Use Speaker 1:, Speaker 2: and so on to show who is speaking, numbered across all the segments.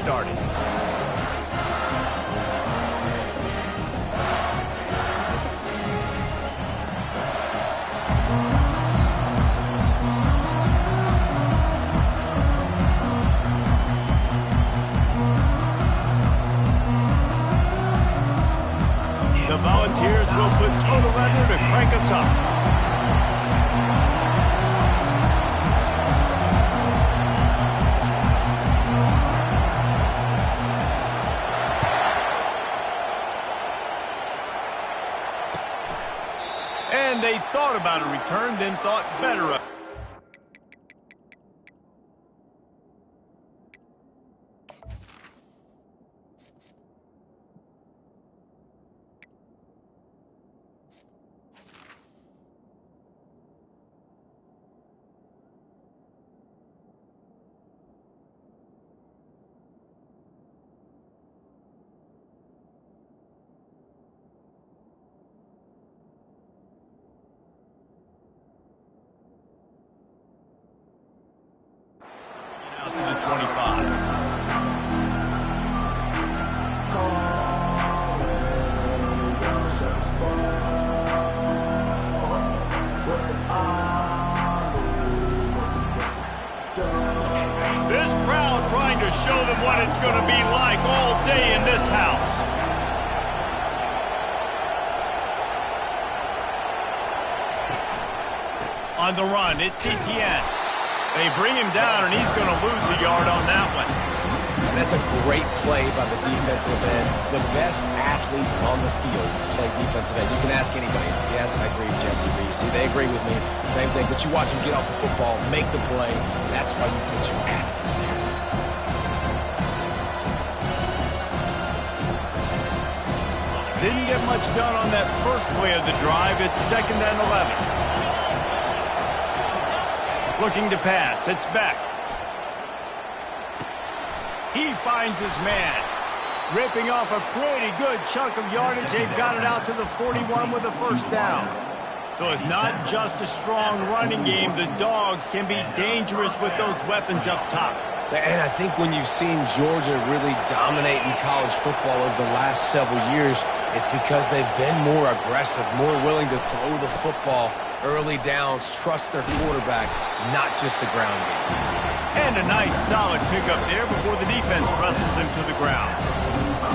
Speaker 1: started. The Volunteers will put total under to crank us up. And they thought about a return, then thought better of it. Out to the 25. This crowd trying to show them what it's going to be like all day in this house. On the run, it's Tenn. They bring him down, and he's going to lose a yard on that one.
Speaker 2: And that's a great play by the defensive end. The best athletes on the field play defensive end. You can ask anybody. Yes, I agree with Jesse Reese. See, they agree with me. Same thing. But you watch him get off the football, make the play. That's why you put your athletes there.
Speaker 1: Didn't get much done on that first play of the drive. It's 2nd and 11. Looking to pass. It's Beck. He finds his man. Ripping off a pretty good chunk of yardage. They've got it out to the 41 with a first down. So it's not just a strong running game. The Dogs can be dangerous with those weapons up top.
Speaker 2: And I think when you've seen Georgia really dominate in college football over the last several years, it's because they've been more aggressive, more willing to throw the football early downs, trust their quarterback, not just the ground game.
Speaker 1: And a nice solid pickup there before the defense wrestles him to the ground.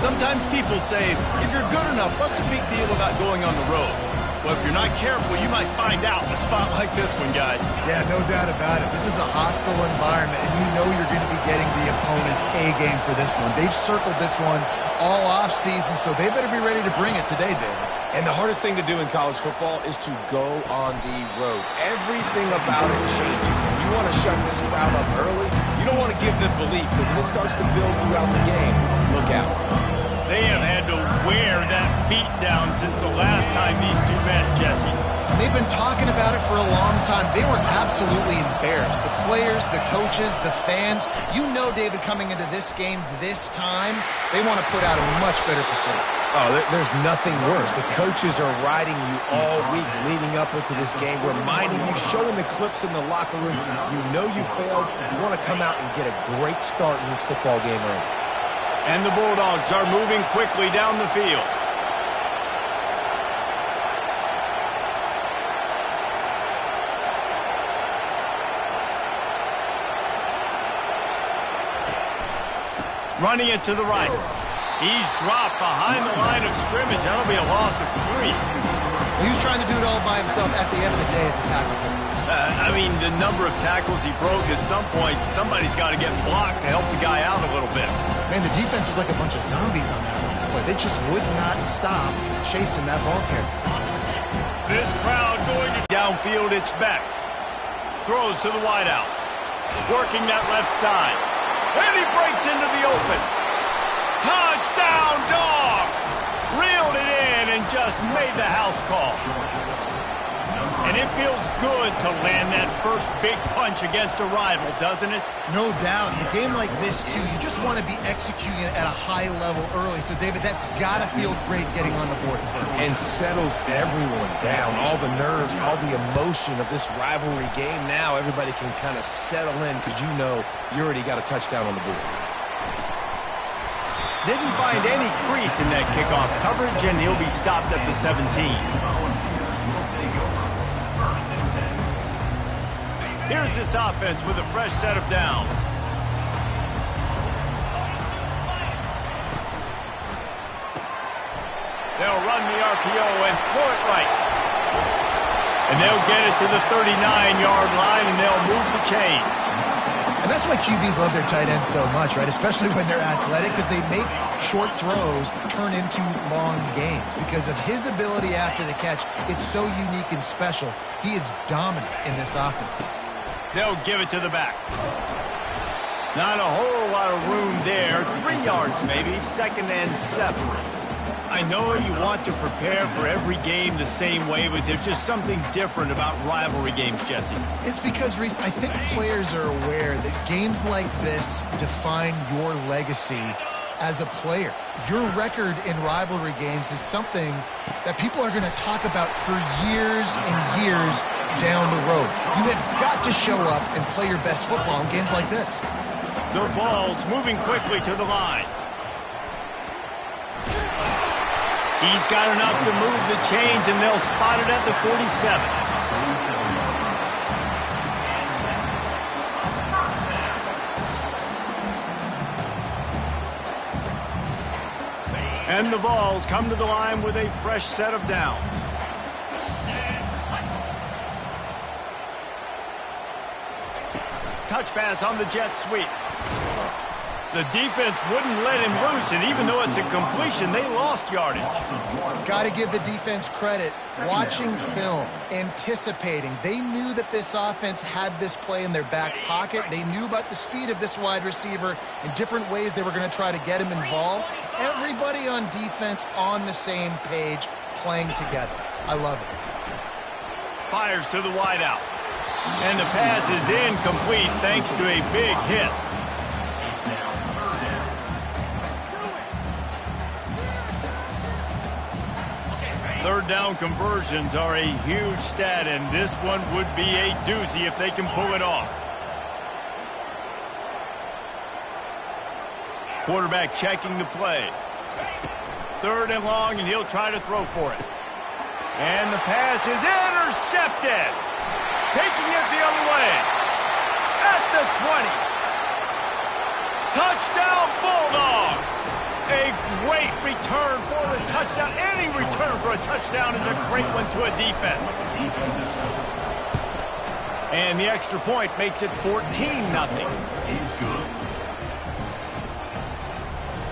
Speaker 1: Sometimes people say, if you're good enough, what's the big deal about going on the road? Well, if you're not careful, you might find out in a spot like this one, guys.
Speaker 3: Yeah, no doubt about it. This is a hostile environment, and you know you're going to be getting the opponent's A game for this one. They've circled this one all offseason, so they better be ready to bring it today, David.
Speaker 2: And the hardest thing to do in college football is to go on the road. Everything about it changes, and you want to shut this crowd up early. You don't want to give them belief, because if it starts to build throughout the game, look out.
Speaker 1: They have had to wear that beat down since the last time these two met, Jesse.
Speaker 3: They've been talking about it for a long time. They were absolutely embarrassed. The players, the coaches, the fans. You know, David, coming into this game this time, they want to put out a much better performance.
Speaker 2: Oh, there's nothing worse. The coaches are riding you all week leading up into this game, reminding you, showing the clips in the locker room. You know you failed. You want to come out and get a great start in this football game early.
Speaker 1: And the Bulldogs are moving quickly down the field. Running it to the right. He's dropped behind the line of scrimmage. That'll be a loss of 3.
Speaker 3: He was trying to do it all by himself. At the end of the day, it's a tackle for him.
Speaker 1: I mean, the number of tackles he broke, at some point, somebody's got to get blocked to help the guy out a little bit.
Speaker 3: Man, the defense was like a bunch of zombies on that last play. They just would not stop chasing that ball carrier.
Speaker 1: This crowd going to downfield, it's Beck. Throws to the wideout. Working that left side. And he breaks into the open. Touchdown, Dogs! Reeled it in and just made the house call. And it feels good to land that first big punch against a rival, doesn't it?
Speaker 3: No doubt. In a game like this, too, you just want to be executing it at a high level early. So, David, that's got to feel great getting on the board first.
Speaker 2: And settles everyone down. All the nerves, all the emotion of this rivalry game. Now everybody can kind of settle in because you know you already got a touchdown on the board.
Speaker 1: Didn't find any crease in that kickoff coverage, and he'll be stopped at the 17. Here's this offense with a fresh set of downs. They'll run the RPO and throw it right. And they'll get it to the 39-yard line, and they'll move the chains.
Speaker 3: And that's why QBs love their tight ends so much, right? Especially when they're athletic, because they make short throws turn into long gains. Because of his ability after the catch, it's so unique and special. He is dominant in this offense.
Speaker 1: They'll give it to the back. Not a whole lot of room there. 3 yards maybe, 2nd and 7. I know you want to prepare for every game the same way, but there's just something different about rivalry games, Jesse.
Speaker 3: It's because, Reese, I think players are aware that games like this define your legacy as a player. Your record in rivalry games is something that people are going to talk about for years and years down the road. You have got to show up and play your best football in games like this.
Speaker 1: The Vols moving quickly to the line. He's got enough to move the chains, and they'll spot it at the 47. And the Vols come to the line with a fresh set of downs. Touch pass on the jet sweep. The defense wouldn't let him loose, and even though it's a completion, they lost yardage.
Speaker 3: Got to give the defense credit. Watching film, anticipating. They knew that this offense had this play in their back pocket. They knew about the speed of this wide receiver and different ways they were going to try to get him involved. Everybody on defense on the same page, playing together. I love it.
Speaker 1: Fires to the wideout. And the pass is incomplete thanks to a big hit. Third down conversions are a huge stat, and this one would be a doozy if they can pull it off. Quarterback checking the play. 3rd and long, and he'll try to throw for it. And the pass is intercepted. Taking it the other way. At the 20. Touchdown, Bulldogs. A great return for the touchdown. Any return for a touchdown is a great one to a defense. And the extra point makes it 14-0.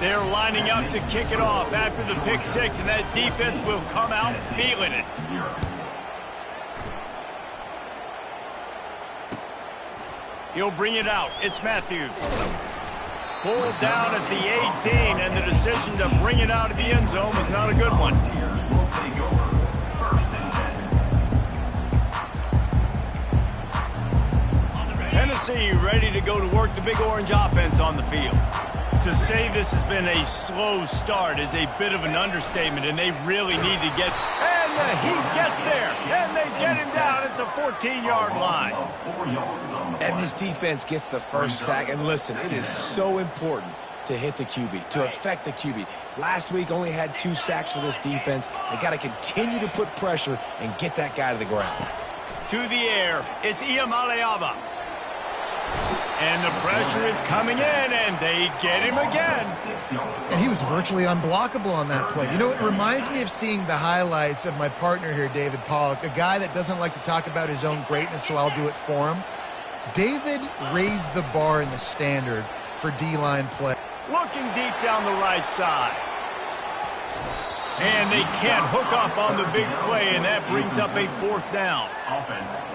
Speaker 1: They're lining up to kick it off after the pick six, and that defense will come out feeling it. He'll bring it out. It's Matthews. Pulled down at the 18, and the decision to bring it out of the end zone was not a good one. Tennessee ready to go to work the Big Orange offense on the field. To say this has been a slow start is a bit of an understatement, and they really need to get... And the Heat gets there, and they get him down at the 14-yard line.
Speaker 2: And this defense gets the first sack. And listen, it is so important to hit the QB, to affect the QB. Last week only had 2 sacks for this defense. They got to continue to put pressure and get that guy to the ground.
Speaker 1: To the air, it's Iamaleava. And the pressure is coming in, and they get him again.
Speaker 3: And he was virtually unblockable on that play. You know, it reminds me of seeing the highlights of my partner here, David Pollock, a guy that doesn't like to talk about his own greatness, so I'll do it for him. David raised the bar in the standard for D-line play.
Speaker 1: Looking deep down the right side. And they can't hook up on the big play, and that brings up a 4th down.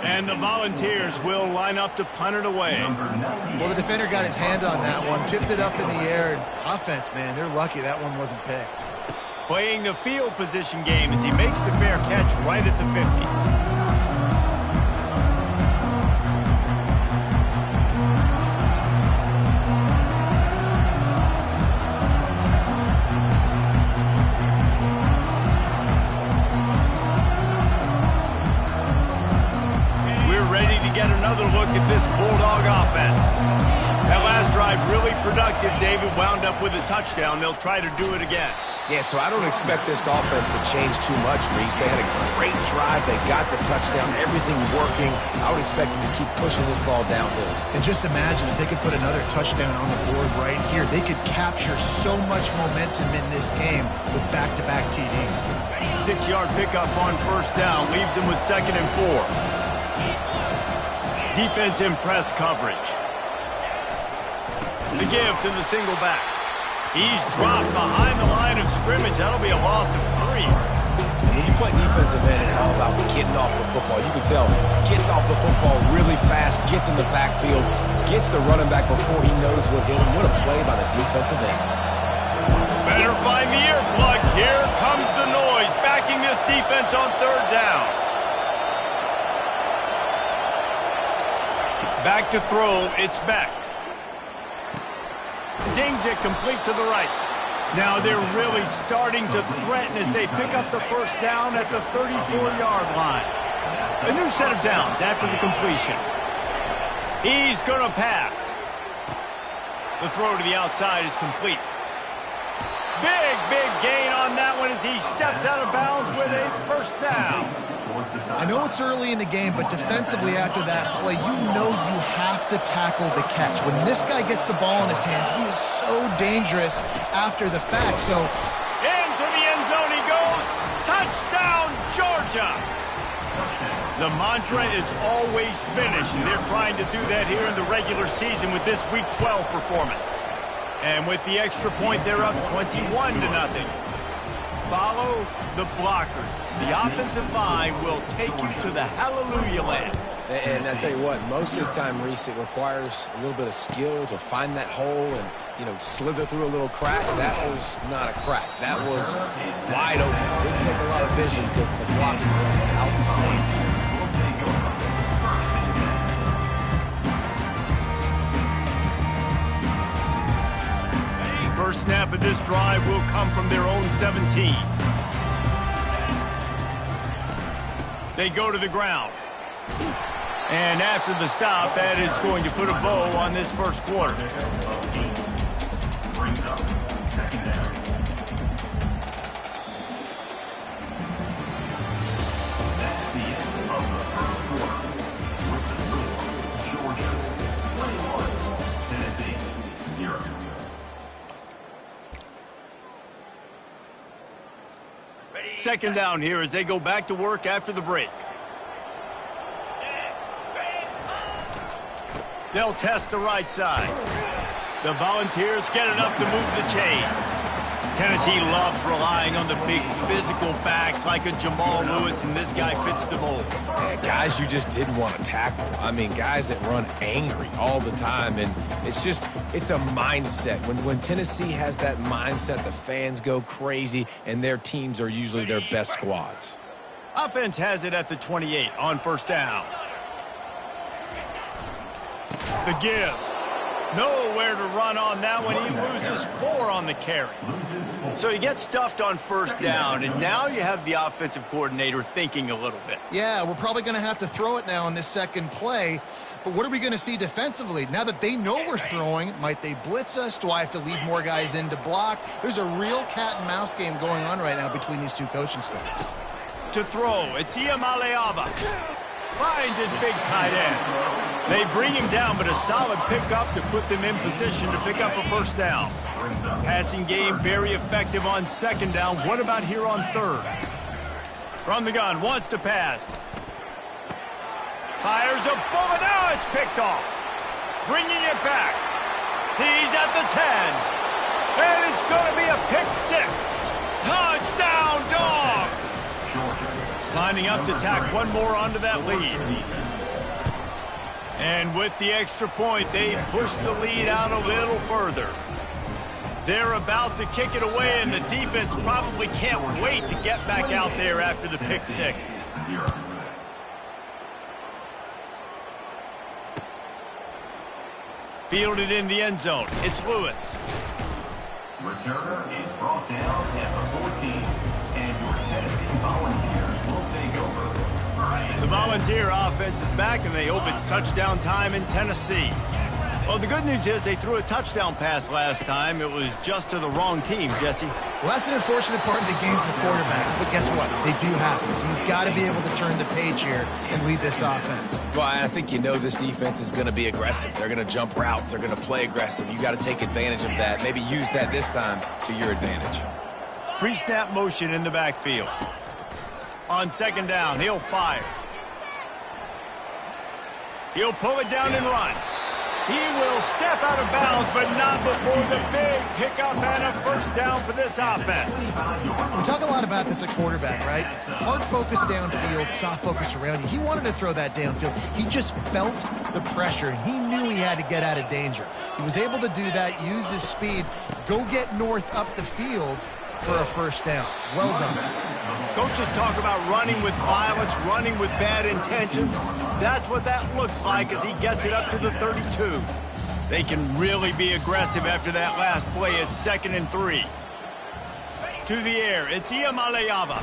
Speaker 1: And the Volunteers will line up to punt it away.
Speaker 3: Well, the defender got his hand on that one, tipped it up in the air. And offense, man, they're lucky that one wasn't picked.
Speaker 1: Playing the field position game as he makes the fair catch right at the 50. Look at this Bulldog offense. That last drive really productive, David, wound up with a touchdown, they'll try to do it again.
Speaker 2: Yeah, so I don't expect this offense to change too much, Reese. They had a great drive. They got the touchdown, everything working. I would expect them to keep pushing this ball downhill.
Speaker 3: And just imagine if they could put another touchdown on the board right here. They could capture so much momentum in this game with back-to-back TDs.
Speaker 1: 6-yard pickup on first down leaves them with 2nd and 4. Defense in press coverage. The give to the single back. He's dropped behind the line of scrimmage. That'll be a loss of 3.
Speaker 2: And when you play defensive end, it's all about getting off the football. You can tell, gets off the football really fast, gets in the backfield, gets the running back before he knows what hit him. What a play by the defensive end.
Speaker 1: Better find the earplugs. Here comes the noise, backing this defense on 3rd down. Back to throw, it's Beck. Zings it complete to the right. Now they're really starting to threaten as they pick up the first down at the 34-yard line. A new set of downs after the completion. He's going to pass. The throw to the outside is complete. Big gain on that one as he steps out of bounds with a first down.
Speaker 3: I know it's early in the game, but defensively after that play, you know you have to tackle the catch. When this guy gets the ball in his hands, he is so dangerous after the fact. So
Speaker 1: into the end zone he goes. Touchdown, Georgia. The mantra is always finish, and they're trying to do that here in the regular season with this Week 12 performance. And with the extra point, they're up 21-0. Follow the blockers. The offensive line will take you to the hallelujah land.
Speaker 2: And I tell you what, most of the time, Reese, it requires a little bit of skill to find that hole and, slither through a little crack. That was not a crack. That was wide open. Didn't take a lot of vision because the blocking was outstanding.
Speaker 1: First snap of this drive will come from their own 17. They go to the ground. And after the stop, that is going to put a bow on this first quarter.
Speaker 4: That's the end of the first quarter. With the score, Georgia 21, Tennessee 0.
Speaker 1: Second down here as they go back to work after the break. They'll test the right side. The Volunteers get enough to move the chains. Tennessee loves relying on the big physical backs like a Jamal Lewis, and this guy fits the mold.
Speaker 2: Yeah, guys you just didn't want to tackle. I mean, guys that run angry all the time, and it's a mindset. When Tennessee has that mindset, the fans go crazy, and their teams are usually their best squads.
Speaker 1: Offense has it at the 28 on first down. The give. Nowhere to run on that one. He loses 4 on the carry. So he gets stuffed on first down, and now you have the offensive coordinator thinking a little bit.
Speaker 3: yeah, we're probably going to have to throw it now in this second play. But what are we going to see defensively? Now that they know we're throwing, might they blitz us? Do I have to leave more guys in to block? There's a real cat-and-mouse game going on right now between these two coaching staffs.
Speaker 1: To throw, it's Iamaleava. Finds his big tight end. They bring him down, but a solid pickup to put them in position to pick up a first down. Passing game very effective on second down. What about here on third? From the gun, wants to pass. Fires a bullet. Now it's picked off. Bringing it back. He's at the 10. And it's going to be a pick 6. Touchdown, Dogs! Lining up to tack one more onto that lead. And with the extra point, they push the lead out a little further. They're about to kick it away, and the defense probably can't wait to get back out there after the pick 6. Fielded in the end zone. It's Lewis.
Speaker 4: Returner is brought down at the 14, and your Tennessee Volunteers will take over.
Speaker 1: The Volunteer offense is back, and they hope it's touchdown time in Tennessee. Well, the good news is they threw a touchdown pass last time. It was just to the wrong team, Jesse.
Speaker 3: Well, that's an unfortunate part of the game for quarterbacks, but guess what? They do happen, so you've got to be able to turn the page here and lead this offense.
Speaker 2: Well, I think you know this defense is going to be aggressive. They're going to jump routes. They're going to play aggressive. You got to take advantage of that. Maybe use that this time to your advantage.
Speaker 1: Pre-snap motion in the backfield. On second down, he'll fire. He'll pull it down and run. He will step out of bounds, but not before the big pickup and a first down for this offense.
Speaker 3: We talk a lot about this at quarterback, right? Hard focus downfield, soft focus around you. He wanted to throw that downfield. He just felt the pressure, and he knew he had to get out of danger. He was able to do that, use his speed, go get north up the field for a first down. Well done.
Speaker 1: Coaches talk about running with violence, running with bad intentions. That's what that looks like as he gets it up to the 32. They can really be aggressive after that last play. It's 2nd and 3. To the air, it's Iamaleava.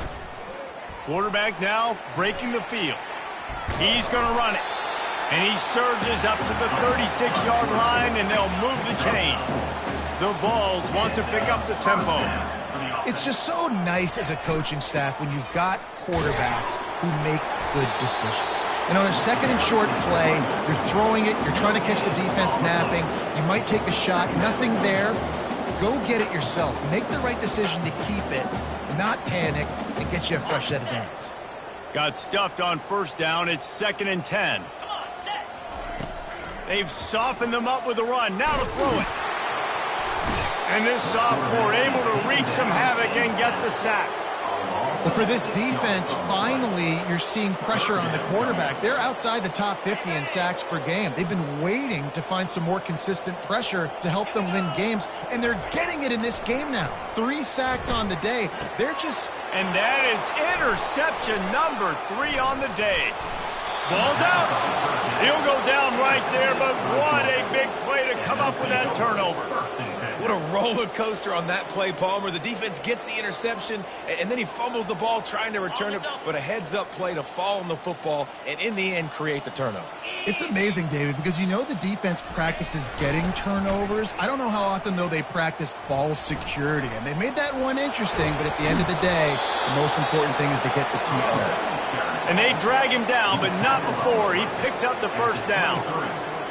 Speaker 1: Quarterback now breaking the field. He's going to run it. And he surges up to the 36-yard line, and they'll move the chain. The Vols want to pick up the tempo.
Speaker 3: It's just so nice as a coaching staff when you've got quarterbacks who make good decisions. And on a 2nd and short play, you're throwing it, you're trying to catch the defense napping, you might take a shot, nothing there. Go get it yourself. Make the right decision to keep it, not panic, and get you a fresh set of downs.
Speaker 1: Got stuffed on first down. It's 2nd and 10. They've softened them up with a run. Now to throw it. And this sophomore able to wreak some havoc and get the sack.
Speaker 3: Well, for this defense, finally, you're seeing pressure on the quarterback. They're outside the top 50 in sacks per game. They've been waiting to find some more consistent pressure to help them win games, and they're getting it in this game now. 3 sacks on the day. They're just...
Speaker 1: And that is interception number 3 on the day. Ball's out. He'll go down right there, but what a big play to come up with that turnover.
Speaker 2: What a roller coaster on that play, Palmer. The defense gets the interception, and then he fumbles the ball trying to return it, but a heads-up play to fall on the football and, in the end, create the turnover.
Speaker 3: It's amazing, David, because you know the defense practices getting turnovers. I don't know how often, though, they practice ball security. And they made that one interesting, but at the end of the day, the most important thing is to get the TO.
Speaker 1: And they drag him down, but not before he picks up the first down.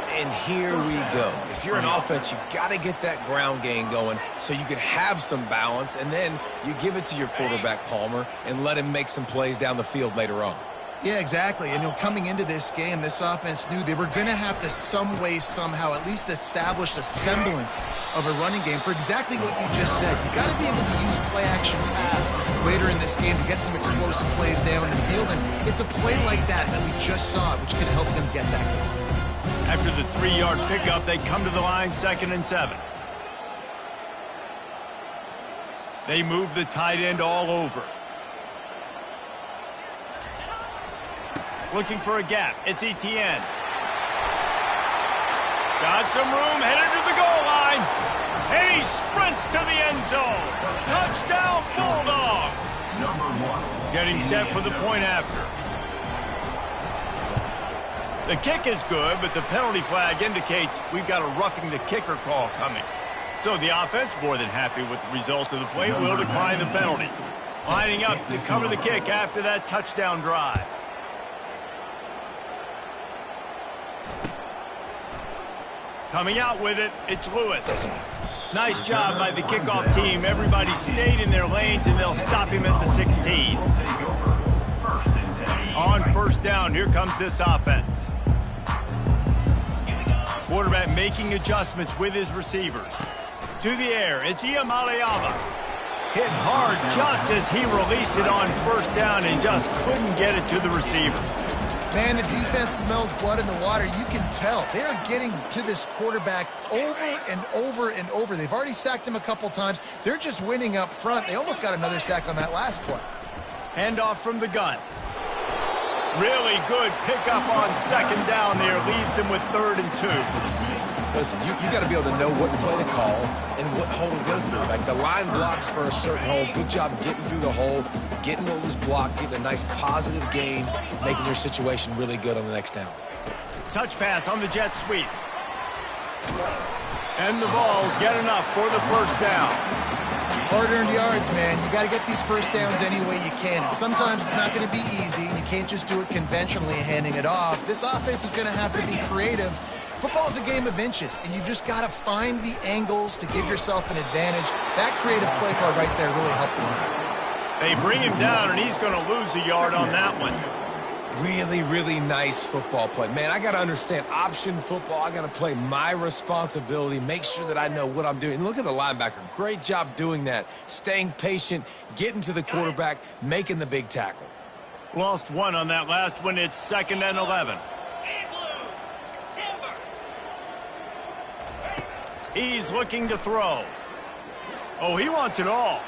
Speaker 2: And here we go. If you're an offense, you've got to get that ground game going so you can have some balance, and then you give it to your quarterback, Palmer, and let him make some plays down the field later on.
Speaker 3: Yeah, exactly. And coming into this game, this offense knew they were going to have to some way, somehow, at least establish a semblance of a running game for exactly what you just said. You got to be able to use play-action pass later in this game to get some explosive plays down the field. And it's a play like that we just saw, which can help them get that going.
Speaker 1: After the 3-yard pickup, they come to the line 2nd and 7. They move the tight end all over. Looking for a gap. It's Etienne. Got some room, headed to the goal line. And he sprints to the end zone. Touchdown, Bulldogs. Getting set for the point after. The kick is good, but the penalty flag indicates we've got a roughing the kicker call coming. So the offense, more than happy with the result of the play, will decline the penalty. Lining up to cover the kick after that touchdown drive. Coming out with it, it's Lewis. Nice job by the kickoff team. Everybody stayed in their lanes, and they'll stop him at the 16. On first down, here comes this offense. Quarterback making adjustments with his receivers. To the air, it's Iamaleava. Hit hard just as he released it on first down and just couldn't get it to the receiver.
Speaker 3: Man, the defense smells blood in the water. You can tell. They are getting to this quarterback over and over and over. They've already sacked him a couple times. They're just winning up front. They almost got another sack on that last play.
Speaker 1: Handoff from the gun. Really good pickup on second down there. Leaves them with 3rd and 2.
Speaker 2: Listen, you got to be able to know what play to call and what hole to go through. Like the line blocks for a certain hole. Good job getting through the hole, getting what was blocked, getting a nice positive gain, making your situation really good on the next down.
Speaker 1: Touch pass on the jet sweep. And the Vols get enough for the first down.
Speaker 3: Hard-earned yards, man. You got to get these first downs any way you can. And sometimes it's not going to be easy, and you can't just do it conventionally handing it off. This offense is going to have to be creative. Football's a game of inches, and you just got to find the angles to give yourself an advantage. That creative play call right there really helped them out.
Speaker 1: They bring him down, and he's going to lose a yard on that one.
Speaker 2: Really, really nice football play. Man, I got to understand option football. I got to play my responsibility, make sure that I know what I'm doing. And look at the linebacker. Great job doing that. Staying patient, getting to the quarterback, making the big tackle.
Speaker 1: Lost one on that last one. It's 2nd and 11. He's looking to throw. Oh, he wants it all.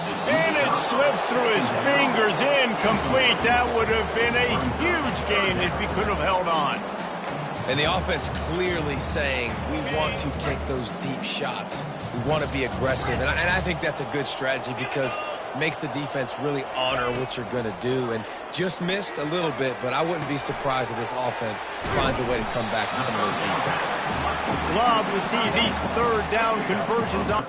Speaker 1: And it slips through his fingers, incomplete. That would have been a huge gain if he could have held on.
Speaker 2: And the offense clearly saying, we want to take those deep shots. We want to be aggressive. And I think that's a good strategy because it makes the defense really honor what you're going to do. And just missed a little bit, but I wouldn't be surprised if this offense finds a way to come back to some of those deep balls.
Speaker 1: Love to see these third down conversions up.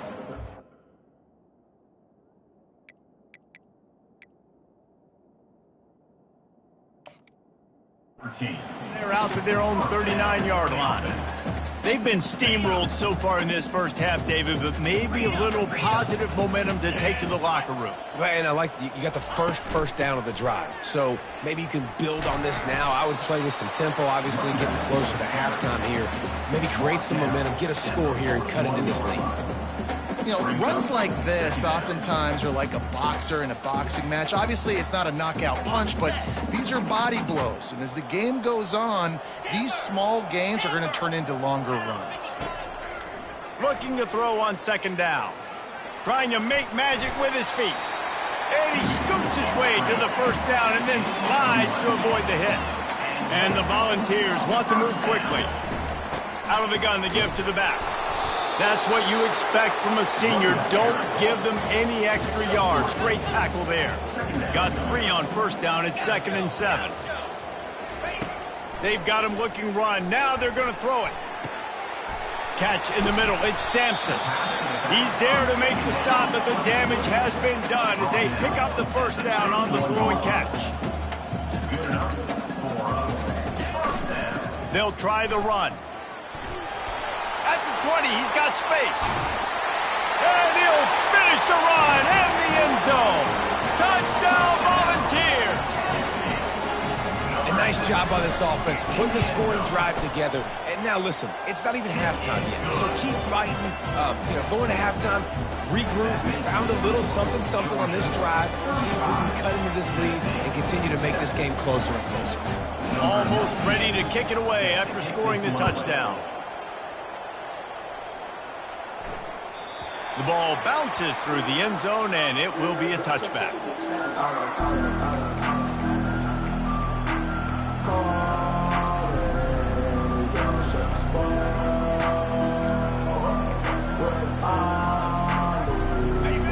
Speaker 1: They're out to their own 39-yard line. They've been steamrolled so far in this first half, David, but maybe a little positive momentum to take to the locker room.
Speaker 2: And I like you got the first down of the drive. So maybe you can build on this now. I would play with some tempo, obviously, getting closer to halftime here. Maybe create some momentum, get a score here, and cut into this lead.
Speaker 3: You know, runs like this oftentimes are like a boxer in a boxing match. Obviously, it's not a knockout punch, but these are body blows. And as the game goes on, these small gains are going to turn into longer runs.
Speaker 1: Looking to throw on 2nd down. Trying to make magic with his feet. And he scoots his way to the first down and then slides to avoid the hit. And the Volunteers want to move quickly. Out of the gun, they give to the back. That's what you expect from a senior. Don't give them any extra yards. Great tackle there. Got 3 on first down at 2nd and 7. They've got him looking run. Now they're going to throw it. Catch in the middle. It's Sampson. He's there to make the stop, but the damage has been done as they pick up the first down on the throw and catch. They'll try the run. At the 20, he's got space. And he'll finish the run in the end zone. Touchdown, Volunteers.
Speaker 2: A nice job by this offense. Put the scoring drive together. And now, listen, it's not even halftime yet. So keep fighting. Going to halftime, regroup. We found a little something on this drive. See if we can cut into this lead and continue to make this game closer and closer.
Speaker 1: Almost ready to kick it away after scoring the touchdown. The ball bounces through the end zone, and it will be a touchback.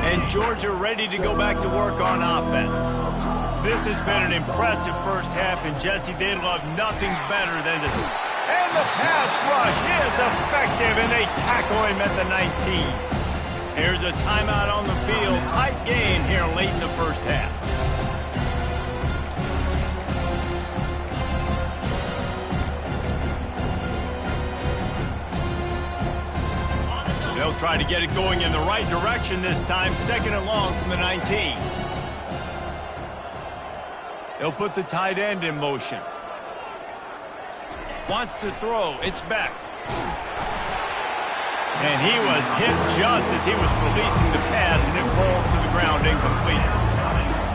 Speaker 1: And Georgia ready to go back to work on offense. This has been an impressive first half, and Jesse, they love nothing better than to... And the pass rush is effective, and they tackle him at the 19. There's a timeout on the field. Tight game here late in the first half. They'll try to get it going in the right direction this time. 2nd and long from the 19. They'll put the tight end in motion. Wants to throw. It's back. And he was hit just as he was releasing the pass, and it falls to the ground incomplete.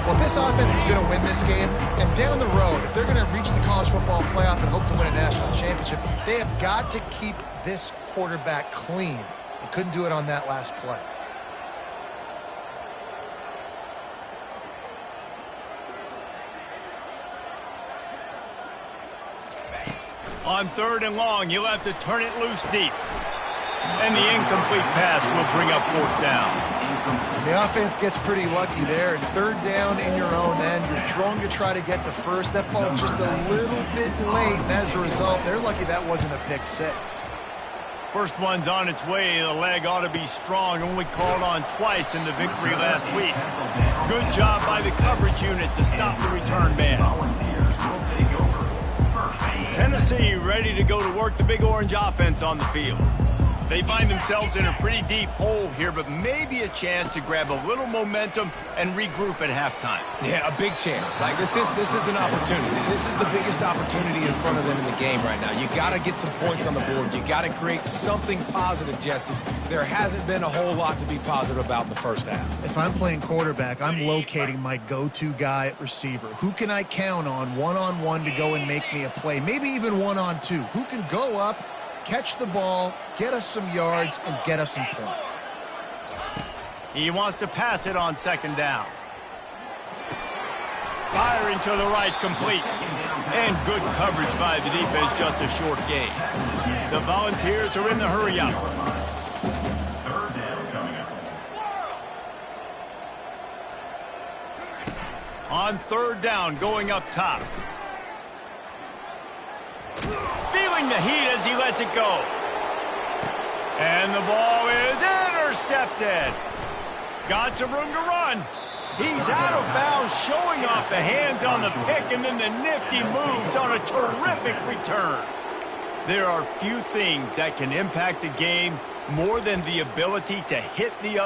Speaker 3: Well, if this offense is going to win this game, and down the road, if they're going to reach the college football playoff and hope to win a national championship, they have got to keep this quarterback clean. They couldn't do it on that last play.
Speaker 1: On 3rd and long, you'll have to turn it loose deep. And the incomplete pass will bring up 4th down.
Speaker 3: The offense gets pretty lucky there. 3rd down in your own end. You're throwing to try to get the first. That ball just a little bit late, and as a result, they're lucky that wasn't a pick 6.
Speaker 1: First one's on its way. The leg ought to be strong. Only called on twice in the victory last week. Good job by the coverage unit to stop the return man. Tennessee ready to go to work the Big Orange offense on the field. They find themselves in a pretty deep hole here, but maybe a chance to grab a little momentum and regroup at halftime.
Speaker 2: Yeah, a big chance. Like this is an opportunity. This is the biggest opportunity in front of them in the game right now. You got to get some points on the board. You got to create something positive, Jesse. There hasn't been a whole lot to be positive about in the first half.
Speaker 3: If I'm playing quarterback, I'm locating my go-to guy at receiver. Who can I count on one-on-one to go and make me a play? Maybe even one-on-two. Who can go up, catch the ball, get us some yards, and get us some points.
Speaker 1: He wants to pass it on 2nd down. Firing to the right, complete. And good coverage by the defense, just a short gain. The Volunteers are in the hurry-up.
Speaker 4: 3rd down coming up.
Speaker 1: On 3rd down, going up top. Feeling the heat as he lets it go. And the ball is intercepted. Got some room to run. He's out of bounds, showing off the hands on the pick and then the nifty moves on a terrific return. There are few things that can impact a game more than the ability to hit the